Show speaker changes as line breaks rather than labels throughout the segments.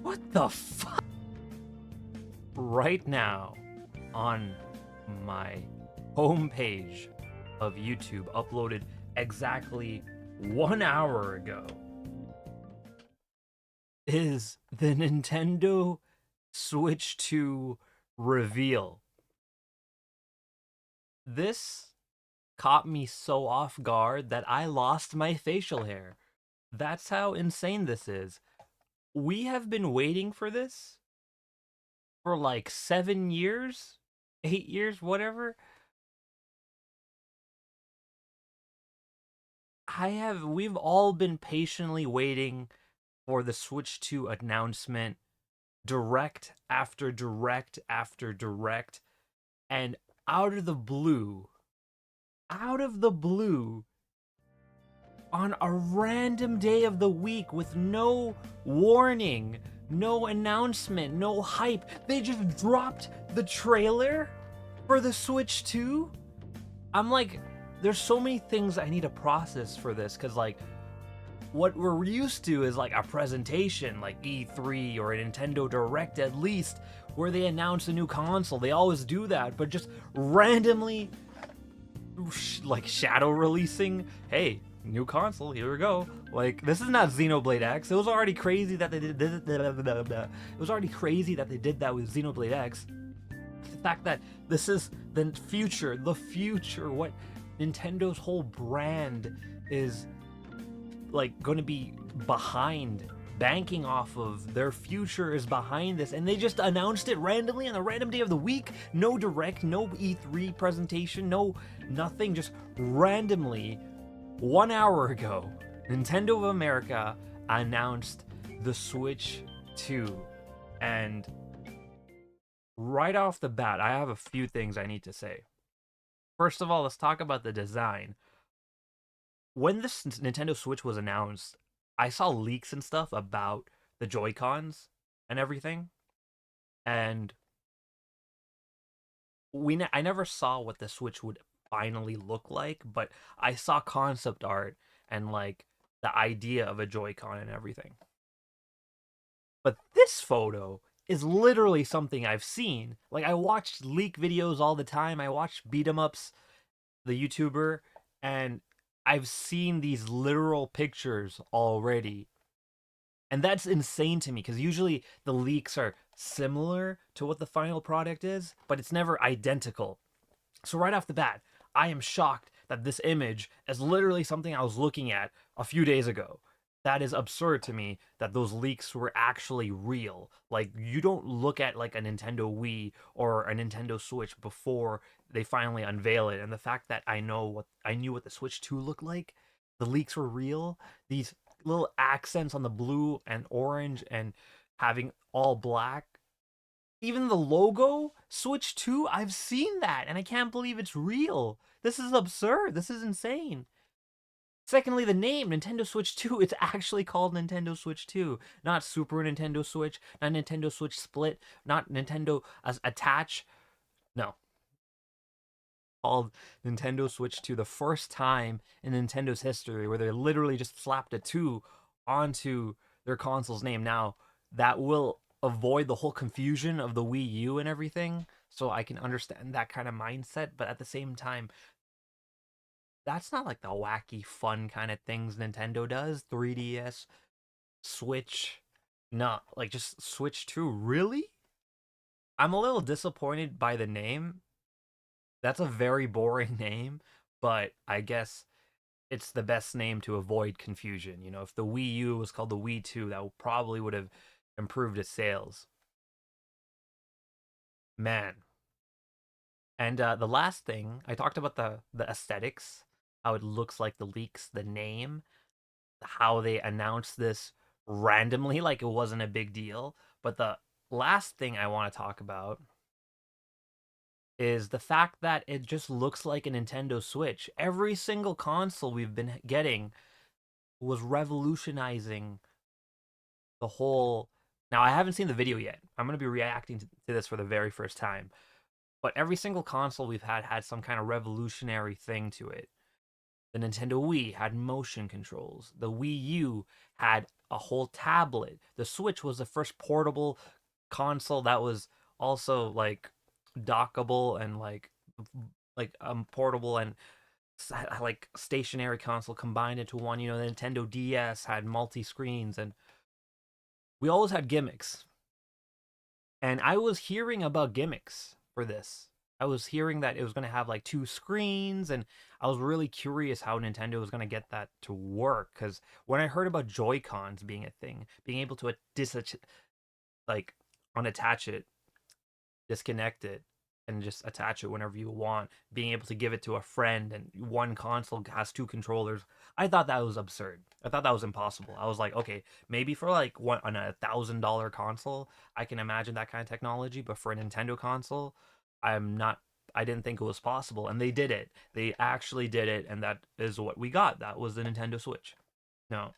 What the fuck? Right now, on my homepage of YouTube, uploaded exactly 1 hour ago, is the Nintendo Switch 2 reveal. This caught me so off guard that I lost my facial hair. That's how insane this is. We have been waiting for this for like 7 years, 8 years, whatever. We've all been patiently waiting for the Switch 2 announcement, direct after direct after direct, and out of the blue, out of the blue, on a random day of the week with no warning, no announcement, no hype, they just dropped the trailer for the Switch 2? I'm like, there's so many things I need to process for this, because, like, what we're used to is like a presentation like E3 or a Nintendo Direct at least, where they announce a new console. They always do that, but just randomly like shadow releasing, hey, new console, here we go. Like, this is not Xenoblade X. It was already crazy that they did it was already crazy that they did that with Xenoblade X. The fact that this is the future, what Nintendo's whole brand is like going to be behind, banking off of, their future is behind this, and they just announced it randomly on a random day of the week. No direct, no E3 presentation, no nothing, just randomly 1 hour ago, Nintendo of America announced the Switch 2. And right off the bat, I have a few things I need to say. First of all, let's talk about the design. When this Nintendo Switch was announced, I saw leaks and stuff about the Joy-Cons and everything. And I never saw what the Switch would finally look like, but I saw concept art and like the idea of a Joy-Con and everything. But this photo is literally something I've seen. Like, I watched leak videos all the time. I watched beat 'em ups, the YouTuber, and I've seen these literal pictures already. And that's insane to me, because usually the leaks are similar to what the final product is, but it's never identical. So right off the bat, I am shocked that this image is literally something I was looking at a few days ago. That is absurd to me, that those leaks were actually real. Like, you don't look at like a Nintendo Wii or a Nintendo Switch before they finally unveil it. And the fact that I knew what the Switch 2 looked like, the leaks were real. These little accents on the blue and orange and having all black, even the logo Switch 2, I've seen that and I can't believe it's real. This is absurd. This is insane. Secondly, the name Nintendo Switch 2, it's actually called Nintendo Switch 2, not Super Nintendo Switch, not Nintendo Switch Split, not Nintendo as Attach. No, called Nintendo Switch 2, the first time in Nintendo's history where they literally just slapped a 2 onto their console's name. Now, that will avoid the whole confusion of the Wii U and everything, so I can understand that kind of mindset, but at the same time, that's not like the wacky, fun kind of things Nintendo does. 3DS, Switch, no, like just Switch 2. Really? I'm a little disappointed by the name. That's a very boring name, but I guess it's the best name to avoid confusion. You know, if the Wii U was called the Wii 2, that probably would have improved its sales. Man. And the last thing, I talked about the aesthetics, how it looks like the leaks, the name, how they announced this randomly like it wasn't a big deal. But the last thing I want to talk about is the fact that it just looks like a Nintendo Switch. Every single console we've been getting was revolutionizing the whole. Now, I haven't seen the video yet. I'm going to be reacting to this for the very first time. But every single console we've had some kind of revolutionary thing to it. The Nintendo Wii had motion controls. The Wii U had a whole tablet. The Switch was the first portable console that was also like dockable and portable and like stationary console combined into one. You know, the Nintendo DS had multi screens, and we always had gimmicks. And I was hearing about gimmicks for this. I was hearing that it was going to have like two screens, and I was really curious how Nintendo was going to get that to work. Because when I heard about Joy Cons being a thing, being able to like unattach it, disconnect it, and just attach it whenever you want, being able to give it to a friend, and one console has two controllers, I thought that was absurd. I thought that was impossible. I was like, okay, maybe for like one on $1,000 console, I can imagine that kind of technology, but for a Nintendo console, I'm not. I didn't think it was possible, and they did it. They actually did it, and that is what we got. That was the Nintendo Switch. No,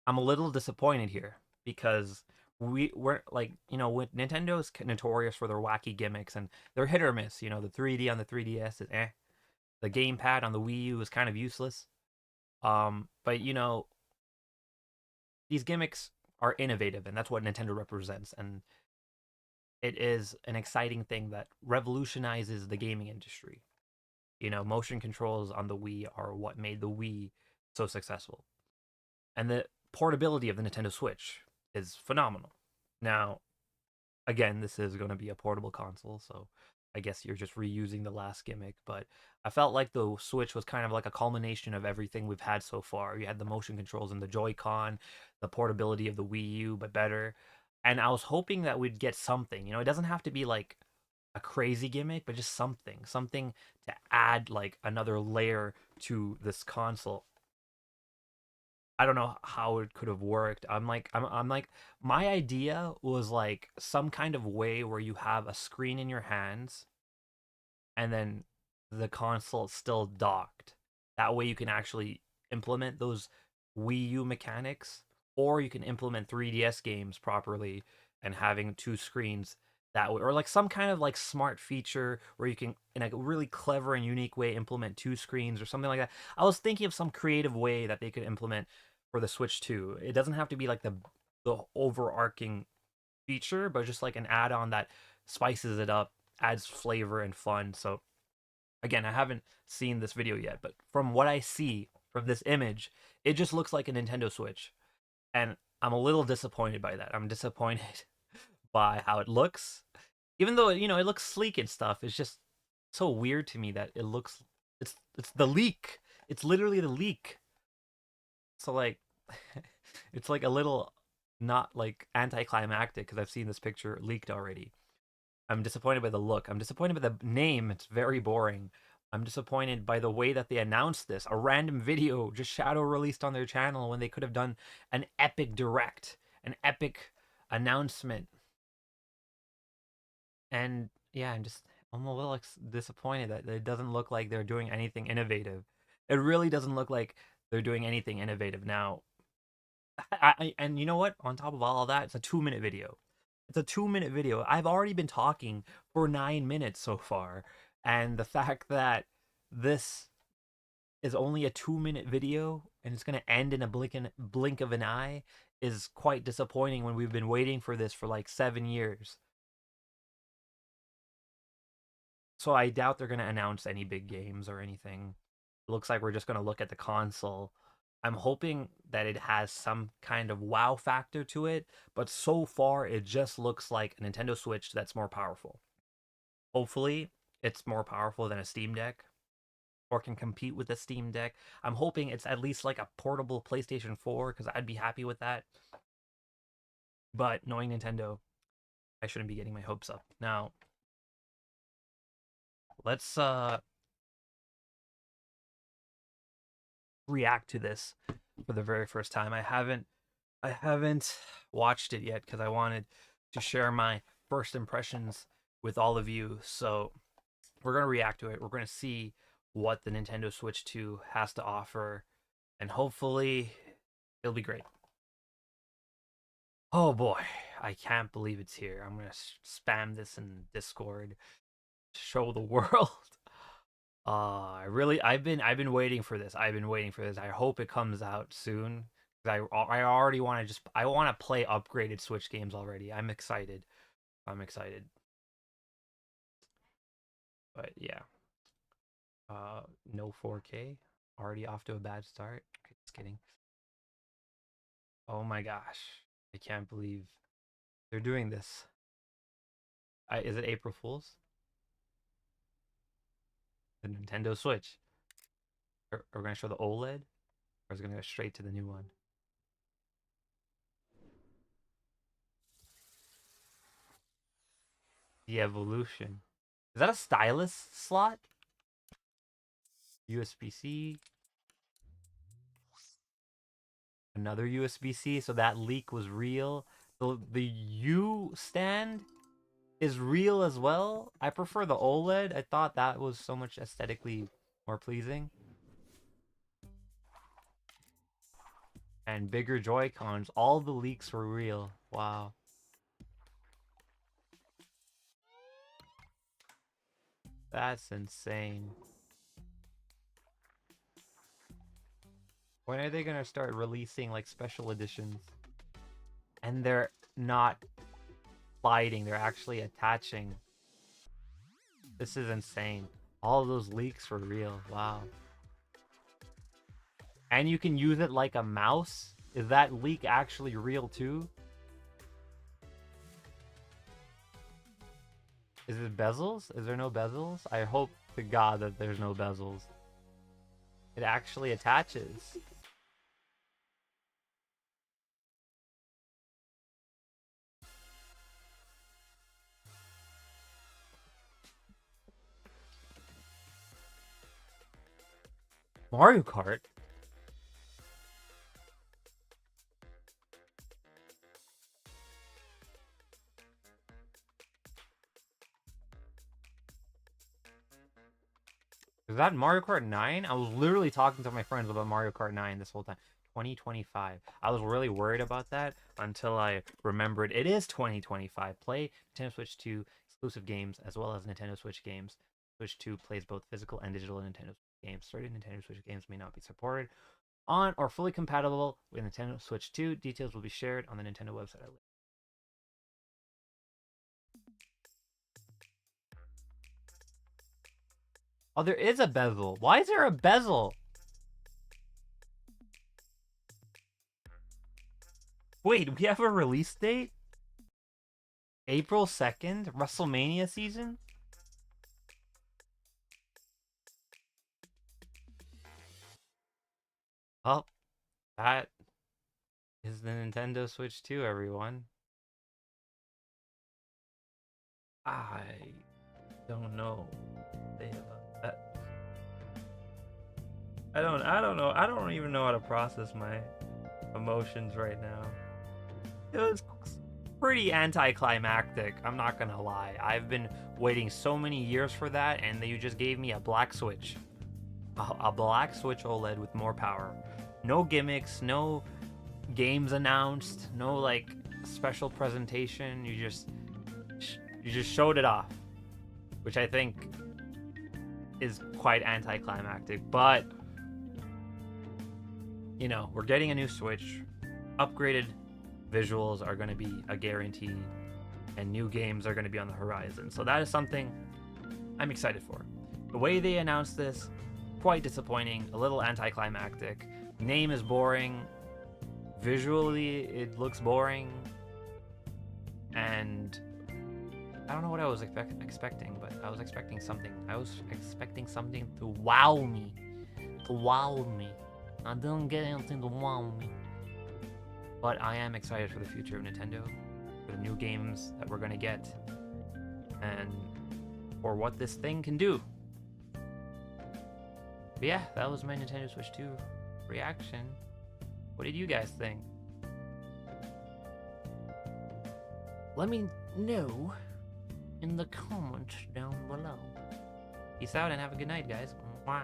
I'm a little disappointed here because we're like, with Nintendo's notorious for their wacky gimmicks, and they're hit or miss. The 3D on the 3DS is eh. The gamepad on the Wii U is kind of useless. But these gimmicks are innovative, and that's what Nintendo represents, and it is an exciting thing that revolutionizes the gaming industry. Motion controls on the Wii are what made the Wii so successful, and the portability of the Nintendo Switch is phenomenal. Now, again, this is going to be a portable console, so I guess you're just reusing the last gimmick. But I felt like the Switch was kind of like a culmination of everything we've had so far. You had the motion controls and the Joy-Con, the portability of the Wii U, but better. And I was hoping that we'd get something. It doesn't have to be like a crazy gimmick, but just something to add like another layer to this console. I don't know how it could have worked. I'm like, my idea was like some kind of way where you have a screen in your hands and then the console is still docked. That way you can actually implement those Wii U mechanics, or you can implement 3DS games properly and having two screens that way, or like some kind of like smart feature where you can, in a really clever and unique way, implement two screens or something like that. I was thinking of some creative way that they could implement for the Switch 2. It doesn't have to be like the overarching feature, but just like an add-on that spices it up, adds flavor and fun. So again, I haven't seen this video yet, but from what I see from this image, it just looks like a Nintendo Switch. And I'm a little disappointed by that. I'm disappointed by how it looks. Even though, it looks sleek and stuff, it's just so weird to me that it's the leak. It's literally the leak. So like it's like a little not like anticlimactic because I've seen this picture leaked already. I'm disappointed by the look. I'm disappointed by the name. It's very boring. I'm disappointed by the way that they announced this. A random video just shadow released on their channel when they could have done an epic direct, an epic announcement. And yeah, I'm a little disappointed that it doesn't look like they're doing anything innovative. It really doesn't look like they're doing anything innovative now. And you know what? On top of all of that, it's a 2 minute video. It's a 2 minute video. I've already been talking for 9 minutes so far. And the fact that this is only a 2 minute video and it's going to end in a blink of an eye is quite disappointing when we've been waiting for this for like 7 years. So I doubt they're going to announce any big games or anything. It looks like we're just going to look at the console. I'm hoping that it has some kind of wow factor to it, but so far it just looks like a Nintendo Switch that's more powerful. Hopefully, it's more powerful than a Steam Deck or can compete with the Steam Deck. I'm hoping it's at least like a portable PlayStation 4 because I'd be happy with that. But knowing Nintendo, I shouldn't be getting my hopes up. Now, let's react to this for the very first time. I haven't watched it yet because I wanted to share my first impressions with all of you. So we're gonna react to it. We're gonna see what the Nintendo Switch 2 has to offer, and hopefully it'll be great. Oh boy, I can't believe it's here. I'm gonna spam this in Discord. show the world. I've been waiting for this. I've been waiting for this. I hope it comes out soon. I already want to I want to play upgraded Switch games already. I'm excited. I'm excited. But yeah. No 4K. Already off to a bad start. Just kidding. Oh my gosh. I can't believe they're doing this. Is it April Fool's? The Nintendo Switch. Are we going to show the OLED? Or is it going to go straight to the new one? The Evolution. Is that a stylus slot? USB-C. Another USB-C. So that leak was real. The U stand is real as well. I prefer the OLED. I thought that was so much aesthetically more pleasing. And bigger Joy-Cons. All the leaks were real. Wow. That's insane. When are they gonna start releasing like special editions? And they're not sliding, they're actually attaching. This is insane. All of those leaks were real. Wow. And you can use it like a mouse? Is that leak actually real too? Is it bezels? Is there no bezels? I hope to God that there's no bezels. It actually attaches. Mario Kart? Is that Mario Kart 9? I was literally talking to my friends about Mario Kart 9 this whole time. 2025. I was really worried about that until I remembered it is 2025. Play Nintendo Switch 2 exclusive games as well as Nintendo Switch games. Switch 2 plays both physical and digital Nintendo Switch games. Certain Nintendo Switch games may not be supported on or fully compatible with Nintendo Switch 2. Details will be shared on the Nintendo website. Oh, there is a bezel. Why is there a bezel? Wait, we have a release date? April 2nd? WrestleMania season? Oh, that is the Nintendo Switch 2, everyone. I don't know. That. I don't know. I don't even know how to process my emotions right now. It was pretty anticlimactic, I'm not gonna lie. I've been waiting so many years for that, and you just gave me a black Switch. A black Switch OLED with more power. No gimmicks, no games announced, no like special presentation. You just showed it off, which I think is quite anticlimactic. But you know, we're getting a new Switch. Upgraded visuals are going to be a guarantee, and new games are going to be on the horizon. So that is something I'm excited for. The way they announced this, quite disappointing, a little anticlimactic. Name is boring. Visually, it looks boring. And I don't know what I was expecting, but I was expecting something. I was expecting something to wow me. To wow me. I didn't get anything to wow me. But I am excited for the future of Nintendo, for the new games that we're going to get, and for what this thing can do. But yeah, that was my Nintendo Switch 2 reaction. What did you guys think? Let me know in the comments down below. Peace out and have a good night, guys. Mwah.